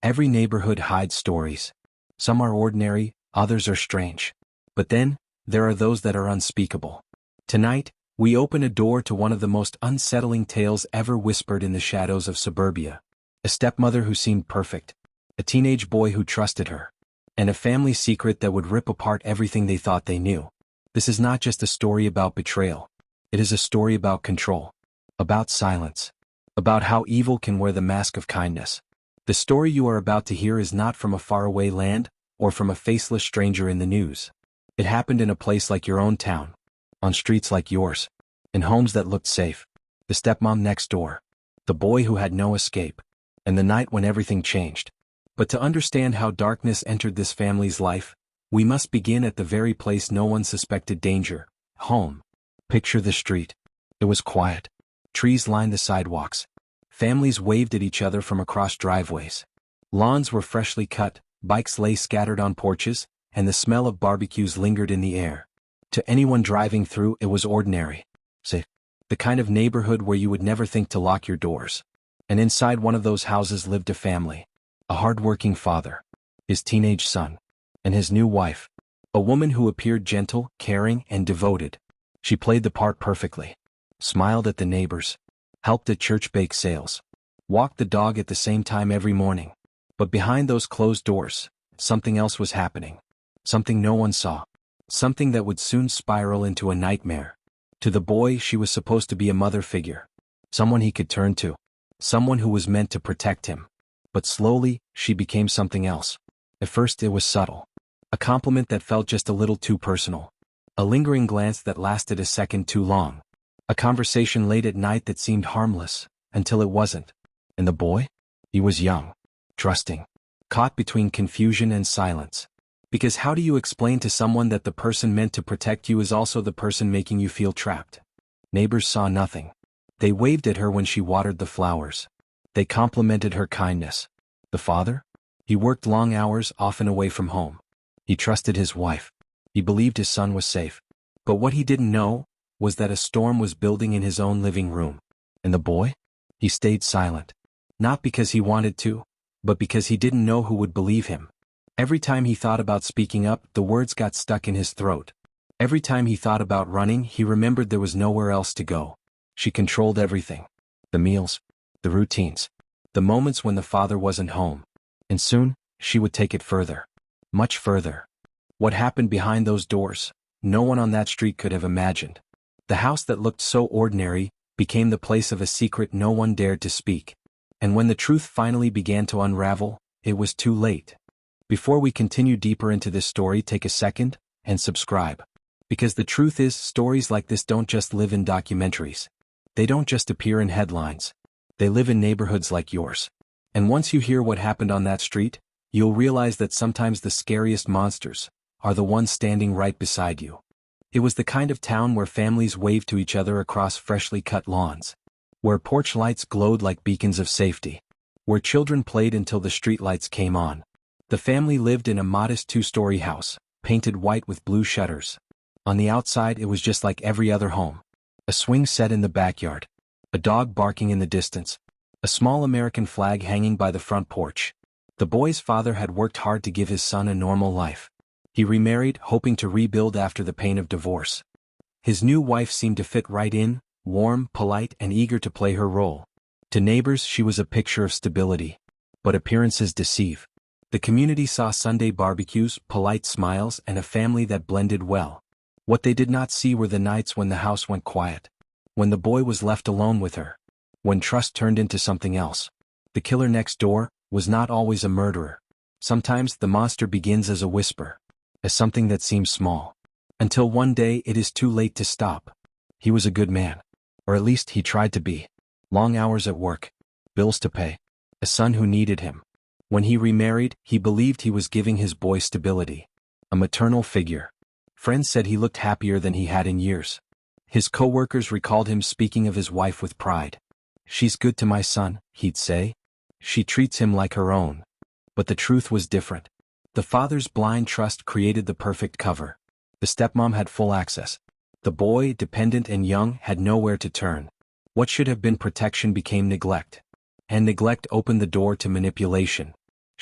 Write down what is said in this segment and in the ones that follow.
Every neighborhood hides stories. Some are ordinary, others are strange. But then, there are those that are unspeakable. Tonight, we open a door to one of the most unsettling tales ever whispered in the shadows of suburbia. A stepmother who seemed perfect, a teenage boy who trusted her, and a family secret that would rip apart everything they thought they knew. This is not just a story about betrayal. It is a story about control, about silence, about how evil can wear the mask of kindness. The story you are about to hear is not from a faraway land, or from a faceless stranger in the news. It happened in a place like your own town, on streets like yours, in homes that looked safe. The stepmom next door, the boy who had no escape, and the night when everything changed. But to understand how darkness entered this family's life, we must begin at the very place no one suspected danger, home. Picture the street. It was quiet. Trees lined the sidewalks. Families waved at each other from across driveways. Lawns were freshly cut, bikes lay scattered on porches, and the smell of barbecues lingered in the air. To anyone driving through, it was ordinary. Safe. The kind of neighborhood where you would never think to lock your doors. And inside one of those houses lived a family. A hardworking father, his teenage son, and his new wife. A woman who appeared gentle, caring, and devoted. She played the part perfectly. Smiled at the neighbors. Helped at church bake sales. Walked the dog at the same time every morning. But behind those closed doors, something else was happening. Something no one saw. Something that would soon spiral into a nightmare. To the boy, she was supposed to be a mother figure. Someone he could turn to. Someone who was meant to protect him. But slowly, she became something else. At first it was subtle. A compliment that felt just a little too personal. A lingering glance that lasted a second too long. A conversation late at night that seemed harmless, until it wasn't. And the boy? He was young. Trusting. Caught between confusion and silence. Because how do you explain to someone that the person meant to protect you is also the person making you feel trapped? Neighbors saw nothing. They waved at her when she watered the flowers. They complimented her kindness. The father? He worked long hours, often away from home. He trusted his wife. He believed his son was safe. But what he didn't know was that a storm was building in his own living room. And the boy? He stayed silent. Not because he wanted to, but because he didn't know who would believe him. Every time he thought about speaking up, the words got stuck in his throat. Every time he thought about running, he remembered there was nowhere else to go. She controlled everything. The meals. The routines. The moments when the father wasn't home. And soon, she would take it further. Much further. What happened behind those doors, no one on that street could have imagined. The house that looked so ordinary became the place of a secret no one dared to speak. And when the truth finally began to unravel, it was too late. Before we continue deeper into this story, take a second and subscribe. Because the truth is, stories like this don't just live in documentaries. They don't just appear in headlines. They live in neighborhoods like yours. And once you hear what happened on that street, you'll realize that sometimes the scariest monsters are the ones standing right beside you. It was the kind of town where families waved to each other across freshly cut lawns. Where porch lights glowed like beacons of safety. Where children played until the streetlights came on. The family lived in a modest two-story house, painted white with blue shutters. On the outside, it was just like every other home. A swing set in the backyard. A dog barking in the distance. A small American flag hanging by the front porch. The boy's father had worked hard to give his son a normal life. He remarried, hoping to rebuild after the pain of divorce. His new wife seemed to fit right in, warm, polite, and eager to play her role. To neighbors, she was a picture of stability. But appearances deceive. The community saw Sunday barbecues, polite smiles, and a family that blended well. What they did not see were the nights when the house went quiet. When the boy was left alone with her. When trust turned into something else. The killer next door was not always a murderer. Sometimes the monster begins as a whisper. As something that seems small. Until one day it is too late to stop. He was a good man. Or at least he tried to be. Long hours at work. Bills to pay. A son who needed him. When he remarried, he believed he was giving his boy stability. A maternal figure. Friends said he looked happier than he had in years. His co-workers recalled him speaking of his wife with pride. "She's good to my son," he'd say. "She treats him like her own." But the truth was different. The father's blind trust created the perfect cover. The stepmom had full access. The boy, dependent and young, had nowhere to turn. What should have been protection became neglect. And neglect opened the door to manipulation.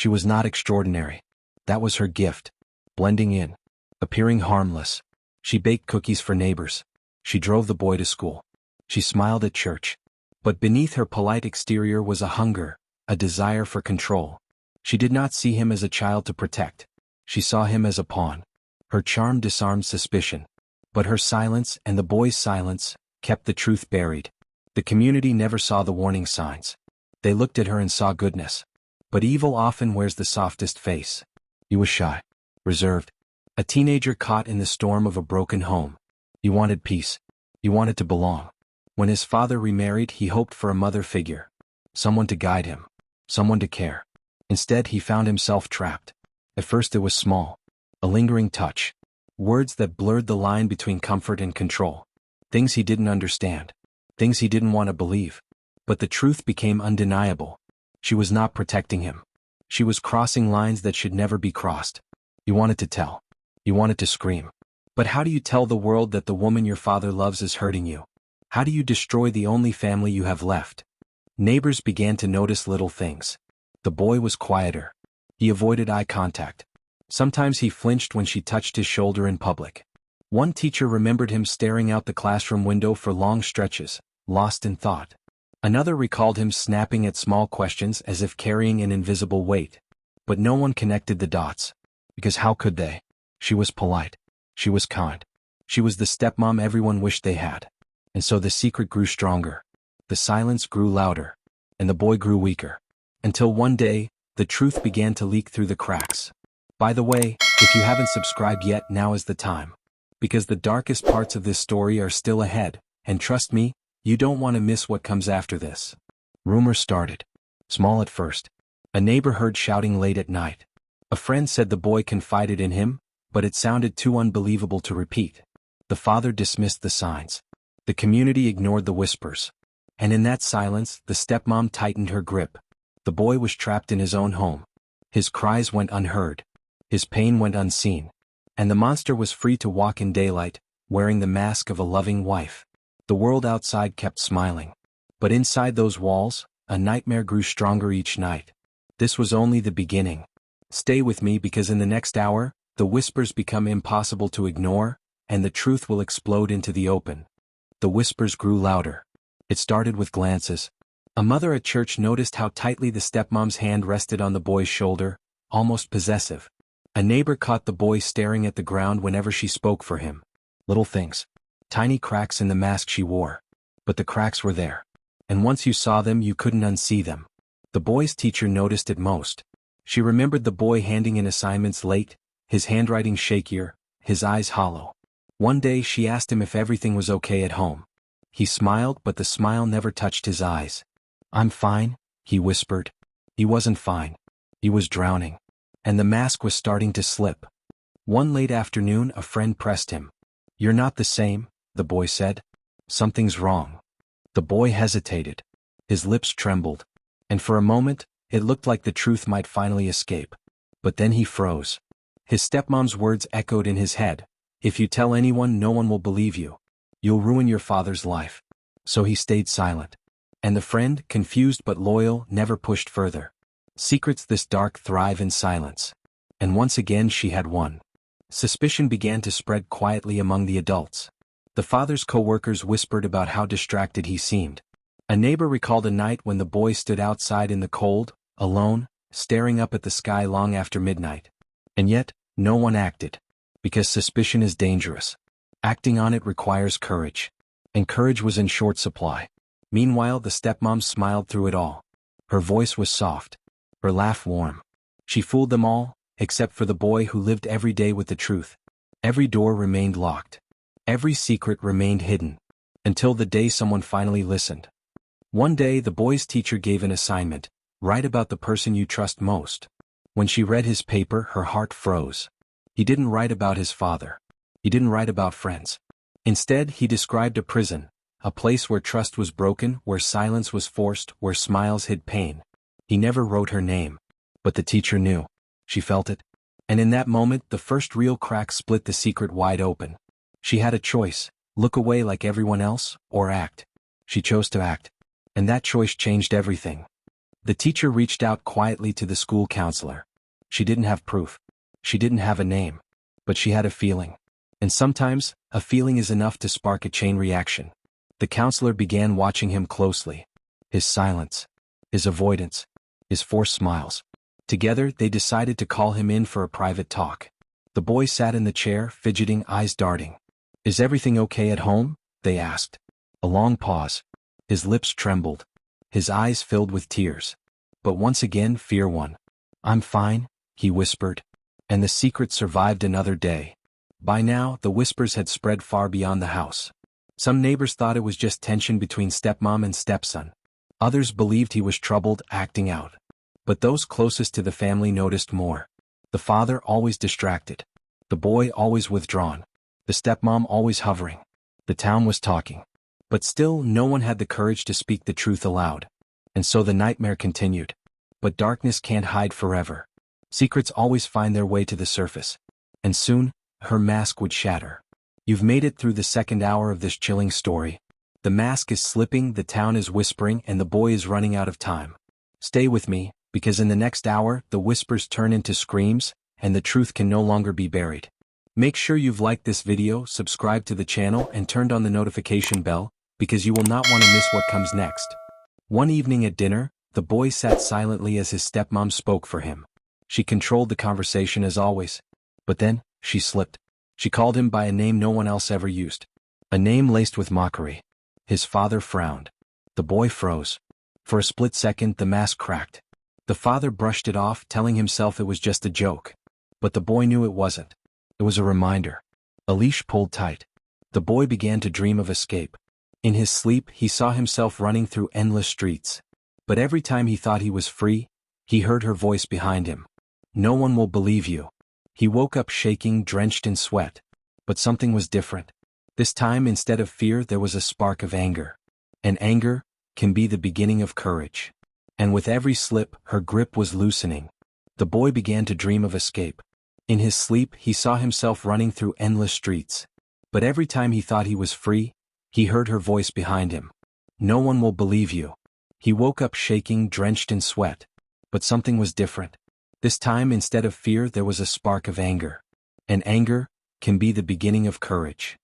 She was not extraordinary. That was her gift. Blending in. Appearing harmless. She baked cookies for neighbors. She drove the boy to school. She smiled at church. But beneath her polite exterior was a hunger, a desire for control. She did not see him as a child to protect. She saw him as a pawn. Her charm disarmed suspicion. But her silence, and the boy's silence, kept the truth buried. The community never saw the warning signs. They looked at her and saw goodness. But evil often wears the softest face. He was shy. Reserved. A teenager caught in the storm of a broken home. He wanted peace. He wanted to belong. When his father remarried, he hoped for a mother figure. Someone to guide him. Someone to care. Instead, he found himself trapped. At first it was small. A lingering touch. Words that blurred the line between comfort and control. Things he didn't understand. Things he didn't want to believe. But the truth became undeniable. She was not protecting him. She was crossing lines that should never be crossed. He wanted to tell. He wanted to scream. But how do you tell the world that the woman your father loves is hurting you? How do you destroy the only family you have left? Neighbors began to notice little things. The boy was quieter. He avoided eye contact. Sometimes he flinched when she touched his shoulder in public. One teacher remembered him staring out the classroom window for long stretches, lost in thought. Another recalled him snapping at small questions as if carrying an invisible weight. But no one connected the dots. Because how could they? She was polite. She was kind. She was the stepmom everyone wished they had. And so the secret grew stronger. The silence grew louder. And the boy grew weaker. Until one day, the truth began to leak through the cracks. By the way, if you haven't subscribed yet, now is the time. Because the darkest parts of this story are still ahead, and trust me, you don't want to miss what comes after this. Rumors started. Small at first. A neighbor heard shouting late at night. A friend said the boy confided in him, but it sounded too unbelievable to repeat. The father dismissed the signs. The community ignored the whispers. And in that silence, the stepmom tightened her grip. The boy was trapped in his own home. His cries went unheard. His pain went unseen. And the monster was free to walk in daylight, wearing the mask of a loving wife. The world outside kept smiling. But inside those walls, a nightmare grew stronger each night. This was only the beginning. Stay with me because in the next hour, the whispers become impossible to ignore, and the truth will explode into the open. The whispers grew louder. It started with glances. A mother at church noticed how tightly the stepmom's hand rested on the boy's shoulder, almost possessive. A neighbor caught the boy staring at the ground whenever she spoke for him. Little things. Tiny cracks in the mask she wore. But the cracks were there. And once you saw them, you couldn't unsee them. The boy's teacher noticed it most. She remembered the boy handing in assignments late, his handwriting shakier, his eyes hollow. One day she asked him if everything was okay at home. He smiled, but the smile never touched his eyes. "I'm fine," he whispered. He wasn't fine. He was drowning. And the mask was starting to slip. One late afternoon, a friend pressed him. "You're not the same," the boy said. "Something's wrong." The boy hesitated. His lips trembled. And for a moment, it looked like the truth might finally escape. But then he froze. His stepmom's words echoed in his head. "If you tell anyone, no one will believe you. You'll ruin your father's life." So he stayed silent. And the friend, confused but loyal, never pushed further. Secrets this dark thrive in silence. And once again she had won. Suspicion began to spread quietly among the adults. The father's co-workers whispered about how distracted he seemed. A neighbor recalled a night when the boy stood outside in the cold, alone, staring up at the sky long after midnight. And yet, no one acted. Because suspicion is dangerous. Acting on it requires courage. And courage was in short supply. Meanwhile, the stepmom smiled through it all. Her voice was soft. Her laugh warm. She fooled them all, except for the boy who lived every day with the truth. Every door remained locked. Every secret remained hidden. Until the day someone finally listened. One day the boy's teacher gave an assignment. Write about the person you trust most. When she read his paper, her heart froze. He didn't write about his father. He didn't write about friends. Instead, he described a prison, a place where trust was broken, where silence was forced, where smiles hid pain. He never wrote her name. But the teacher knew. She felt it. And in that moment, the first real crack split the secret wide open. She had a choice, look away like everyone else, or act. She chose to act. And that choice changed everything. The teacher reached out quietly to the school counselor. She didn't have proof. She didn't have a name. But she had a feeling. And sometimes, a feeling is enough to spark a chain reaction. The counselor began watching him closely. His silence. His avoidance. His forced smiles. Together, they decided to call him in for a private talk. The boy sat in the chair, fidgeting, eyes darting. "Is everything okay at home?" they asked. A long pause. His lips trembled. His eyes filled with tears. But once again fear won. "I'm fine," he whispered. And the secret survived another day. By now, the whispers had spread far beyond the house. Some neighbors thought it was just tension between stepmom and stepson. Others believed he was troubled, acting out. But those closest to the family noticed more. The father always distracted. The boy always withdrawn. The stepmom always hovering. The town was talking. But still, no one had the courage to speak the truth aloud. And so the nightmare continued. But darkness can't hide forever. Secrets always find their way to the surface. And soon, her mask would shatter. You've made it through the second hour of this chilling story. The mask is slipping, the town is whispering, and the boy is running out of time. Stay with me, because in the next hour, the whispers turn into screams, and the truth can no longer be buried. Make sure you've liked this video, subscribed to the channel, and turned on the notification bell, because you will not want to miss what comes next. One evening at dinner, the boy sat silently as his stepmom spoke for him. She controlled the conversation as always. But then, she slipped. She called him by a name no one else ever used. A name laced with mockery. His father frowned. The boy froze. For a split second, the mask cracked. The father brushed it off, telling himself it was just a joke. But the boy knew it wasn't. It was a reminder. A leash pulled tight. The boy began to dream of escape. In his sleep, he saw himself running through endless streets. But every time he thought he was free, he heard her voice behind him. "No one will believe you." He woke up shaking, drenched in sweat. But something was different. This time, instead of fear, there was a spark of anger. And anger can be the beginning of courage. And with every slip, her grip was loosening. The boy began to dream of escape. In his sleep, he saw himself running through endless streets. But every time he thought he was free, he heard her voice behind him. "No one will believe you." He woke up shaking, drenched in sweat. But something was different. This time, instead of fear, there was a spark of anger. And anger can be the beginning of courage.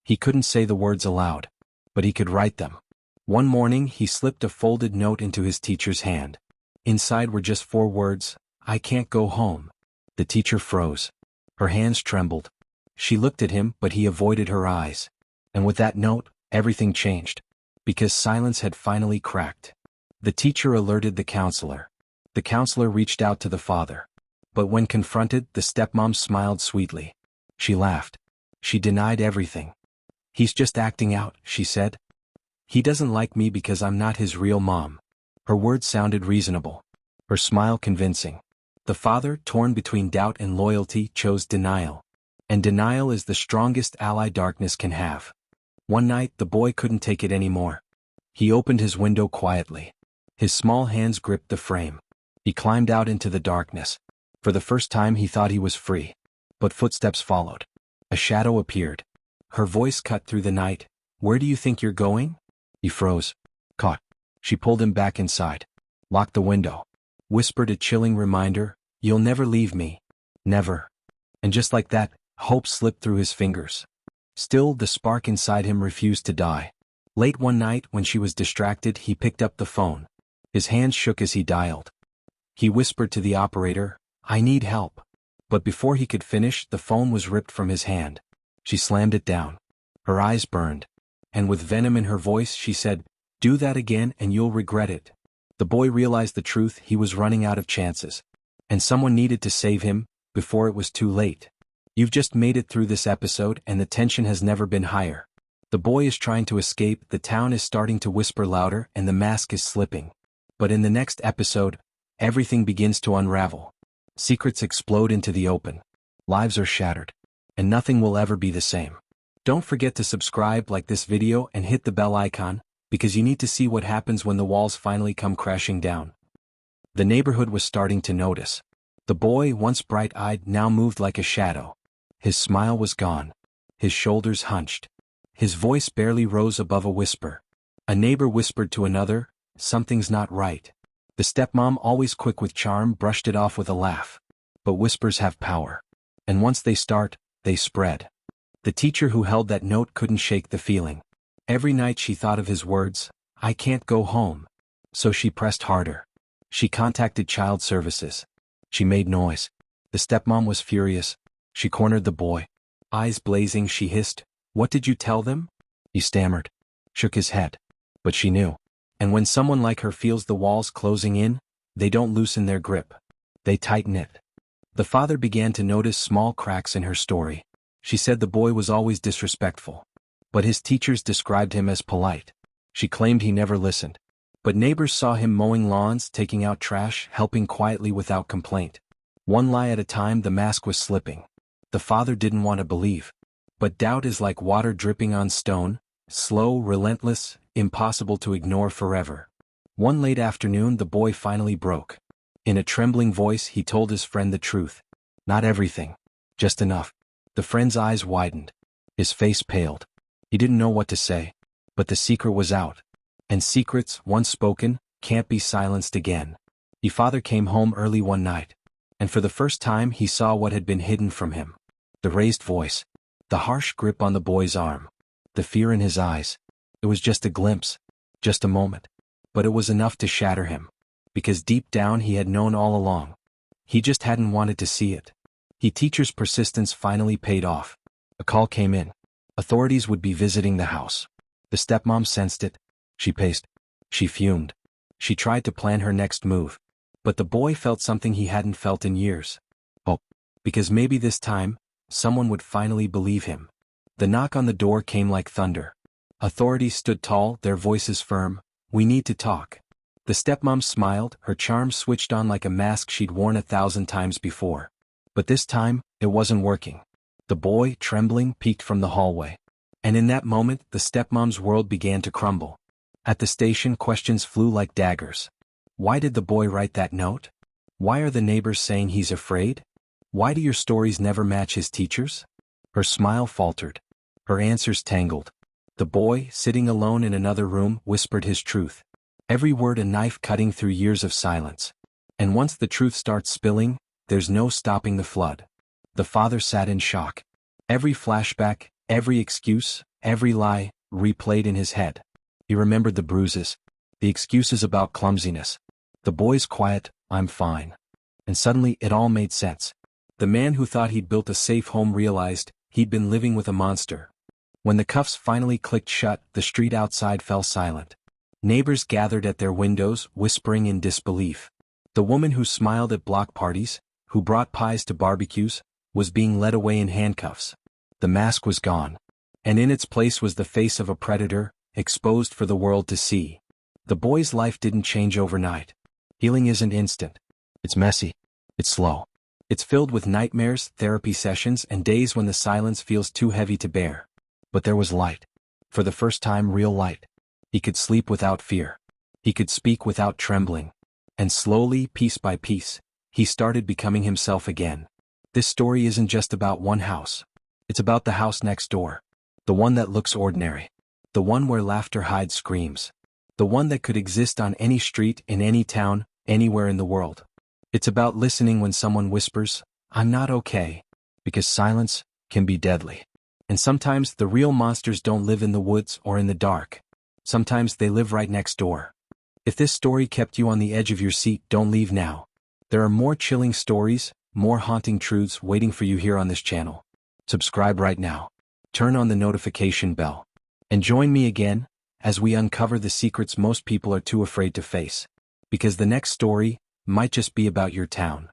He couldn't say the words aloud, but he could write them. One morning, he slipped a folded note into his teacher's hand. Inside were just 4 words, "I can't go home." The teacher froze. Her hands trembled. She looked at him, but he avoided her eyes. And with that note, everything changed. Because silence had finally cracked. The teacher alerted the counselor. The counselor reached out to the father. But when confronted, the stepmom smiled sweetly. She laughed. She denied everything. "He's just acting out," she said. "He doesn't like me because I'm not his real mom." Her words sounded reasonable. Her smile convincing. The father, torn between doubt and loyalty, chose denial. And denial is the strongest ally darkness can have. One night, the boy couldn't take it anymore. He opened his window quietly. His small hands gripped the frame. He climbed out into the darkness. For the first time, he thought he was free. But footsteps followed. A shadow appeared. Her voice cut through the night. "Where do you think you're going?" He froze. Caught. She pulled him back inside. Locked the window. Whispered a chilling reminder, "You'll never leave me. Never." And just like that, hope slipped through his fingers. Still, the spark inside him refused to die. Late one night, when she was distracted, he picked up the phone. His hands shook as he dialed. He whispered to the operator, "I need help." But before he could finish, the phone was ripped from his hand. She slammed it down. Her eyes burned. And with venom in her voice, she said, "Do that again and you'll regret it." The boy realized the truth. He was running out of chances. And someone needed to save him, before it was too late. You've just made it through this episode and the tension has never been higher. The boy is trying to escape, the town is starting to whisper louder, and the mask is slipping. But in the next episode, everything begins to unravel. Secrets explode into the open. Lives are shattered. And nothing will ever be the same. Don't forget to subscribe, like this video, and hit the bell icon, because you need to see what happens when the walls finally come crashing down. The neighborhood was starting to notice. The boy, once bright-eyed, now moved like a shadow. His smile was gone. His shoulders hunched. His voice barely rose above a whisper. A neighbor whispered to another, "Something's not right." The stepmom, always quick with charm, brushed it off with a laugh. But whispers have power. And once they start, they spread. The teacher who held that note couldn't shake the feeling. Every night she thought of his words, "I can't go home." So she pressed harder. She contacted child services. She made noise. The stepmom was furious. She cornered the boy. Eyes blazing, she hissed, "What did you tell them?" He stammered, shook his head. But she knew. And when someone like her feels the walls closing in, they don't loosen their grip. They tighten it. The father began to notice small cracks in her story. She said the boy was always disrespectful. But his teachers described him as polite. She claimed he never listened. But neighbors saw him mowing lawns, taking out trash, helping quietly without complaint. One lie at a time, the mask was slipping. The father didn't want to believe. But doubt is like water dripping on stone, slow, relentless, impossible to ignore forever. One late afternoon, the boy finally broke. In a trembling voice, he told his friend the truth. Not everything. Just enough. The friend's eyes widened. His face paled. He didn't know what to say. But the secret was out. And secrets, once spoken, can't be silenced again. The father came home early one night. And for the first time he saw what had been hidden from him. The raised voice. The harsh grip on the boy's arm. The fear in his eyes. It was just a glimpse. Just a moment. But it was enough to shatter him. Because deep down he had known all along. He just hadn't wanted to see it. The teacher's persistence finally paid off. A call came in. Authorities would be visiting the house. The stepmom sensed it. She paced. She fumed. She tried to plan her next move. But the boy felt something he hadn't felt in years. Hope. Because maybe this time, someone would finally believe him. The knock on the door came like thunder. Authorities stood tall, their voices firm. "We need to talk." The stepmom smiled, her charm switched on like a mask she'd worn 1,000 times before. But this time, it wasn't working. The boy, trembling, peeked from the hallway. And in that moment, the stepmom's world began to crumble. At the station, questions flew like daggers. Why did the boy write that note? Why are the neighbors saying he's afraid? Why do your stories never match his teachers? Her smile faltered. Her answers tangled. The boy, sitting alone in another room, whispered his truth. Every word a knife cutting through years of silence. And once the truth starts spilling, there's no stopping the flood. The father sat in shock. Every flashback, every excuse, every lie, replayed in his head. He remembered the bruises, the excuses about clumsiness, the boy's quiet, "I'm fine." And suddenly it all made sense. The man who thought he'd built a safe home realized he'd been living with a monster. When the cuffs finally clicked shut, the street outside fell silent. Neighbors gathered at their windows, whispering in disbelief. The woman who smiled at block parties, who brought pies to barbecues, was being led away in handcuffs. The mask was gone. And in its place was the face of a predator, exposed for the world to see. The boy's life didn't change overnight. Healing isn't instant. It's messy. It's slow. It's filled with nightmares, therapy sessions, and days when the silence feels too heavy to bear. But there was light. For the first time, real light. He could sleep without fear. He could speak without trembling. And slowly, piece by piece, he started becoming himself again. This story isn't just about one house. It's about the house next door. The one that looks ordinary. The one where laughter hides screams. The one that could exist on any street, in any town, anywhere in the world. It's about listening when someone whispers, "I'm not okay," because silence can be deadly. And sometimes the real monsters don't live in the woods or in the dark. Sometimes they live right next door. If this story kept you on the edge of your seat, don't leave now. There are more chilling stories, more haunting truths waiting for you here on this channel. Subscribe right now. Turn on the notification bell. And join me again as we uncover the secrets most people are too afraid to face. Because the next story might just be about your town.